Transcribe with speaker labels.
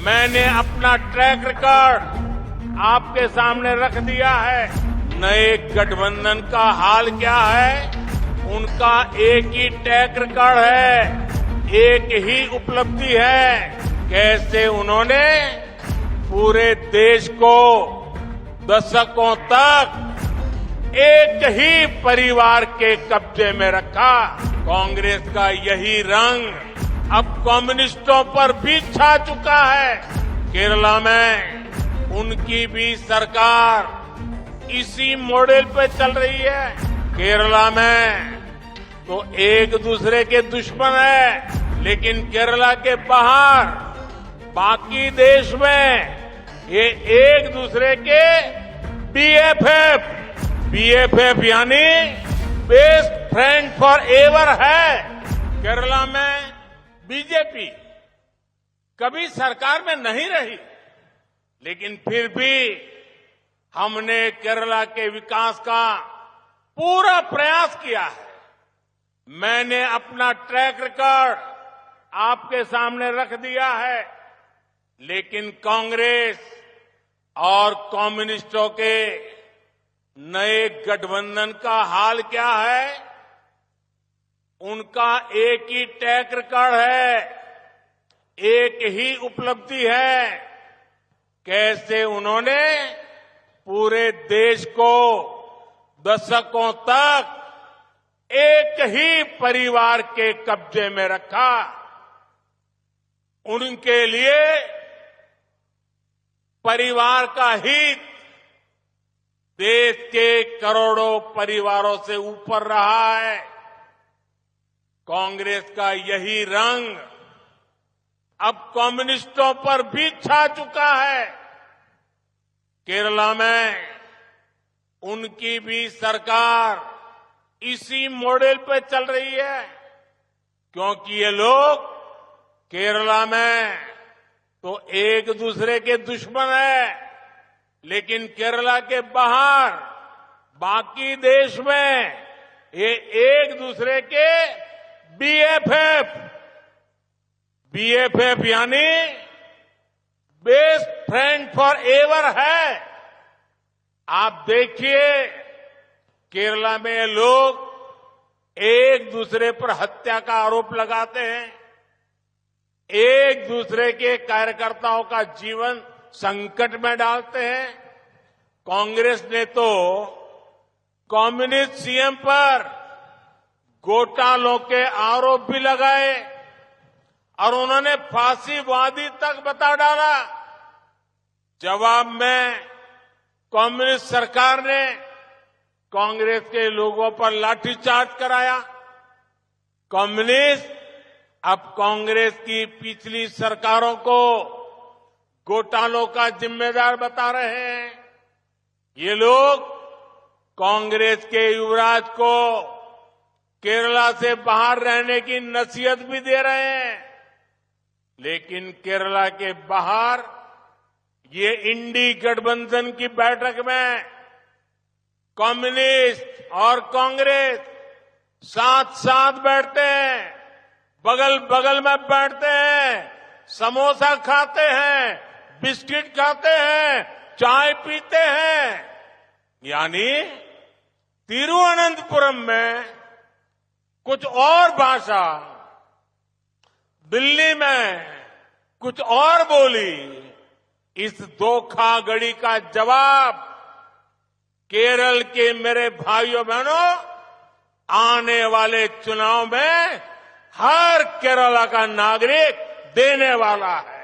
Speaker 1: मैंने अपना track record आपके सामने रख दिया है। नए गठबंधन का हाल क्या है? उनका एक ही ट्रैक रिकॉर्ड है, एक ही उपलब्धि है। कैसे उन्होंने पूरे देश को दशकों तक एक ही परिवार के कब्जे में रखा। कांग्रेस का यही रंग अब कम्युनिस्टों पर भी छा चुका है। केरला में उनकी भी सरकार इसी मॉडल पे चल रही है। केरला में तो एक दूसरे के दुश्मन है, लेकिन केरला के बाहर बाकी देश में ये एक दूसरे के बीएफएफ यानी बेस्ट फ्रेंड फॉर एवर है। केरला में बीजेपी कभी सरकार में नहीं रही, लेकिन फिर भी हमने केरला के विकास का पूरा प्रयास किया है। मैंने अपना ट्रैक रिकॉर्ड आपके सामने रख दिया है, लेकिन कांग्रेस और कम्युनिस्टों के नए गठबंधन का हाल क्या है? उनका एक ही ट्रैक रिकॉर्ड है, एक ही उपलब्धि है। कैसे उन्होंने पूरे देश को दशकों तक एक ही परिवार के कब्जे में रखा। उनके लिए परिवार का हित देश के करोड़ों परिवारों से ऊपर रहा है। कांग्रेस का यही रंग अब कम्युनिस्टों पर भी छा चुका है। केरला में उनकी भी सरकार इसी मॉडल पे चल रही है, क्योंकि ये लोग केरला में तो एक दूसरे के दुश्मन है, लेकिन केरला के बाहर बाकी देश में ये एक दूसरे के बीएफएफ यानी बेस्ट फ्रेंड फॉर एवर है। आप देखिए केरला में ये लोग एक दूसरे पर हत्या का आरोप लगाते हैं, एक दूसरे के कार्यकर्ताओं का जीवन संकट में डालते हैं। कांग्रेस ने तो कम्युनिस्ट सीएम पर घोटालों के आरोप भी लगाए और उन्होंने फांसीवादी तक बता डाला। जवाब में कम्युनिस्ट सरकार ने कांग्रेस के लोगों पर लाठीचार्ज कराया। कम्युनिस्ट अब कांग्रेस की पिछली सरकारों को घोटालों का जिम्मेदार बता रहे हैं। ये लोग कांग्रेस के युवराज को केरला से बाहर रहने की नसीहत भी दे रहे हैं, लेकिन केरला के बाहर ये इंडी गठबंधन की बैठक में कम्युनिस्ट और कांग्रेस साथ साथ बैठते हैं, बगल बगल में बैठते हैं, समोसा खाते हैं, बिस्किट खाते हैं, चाय पीते हैं। यानी तिरुवनंतपुरम में कुछ और भाषा, दिल्ली में कुछ और बोली। इस धोखाधड़ी का जवाब केरल के मेरे भाइयों बहनों आने वाले चुनाव में हर केरला का नागरिक देने वाला है।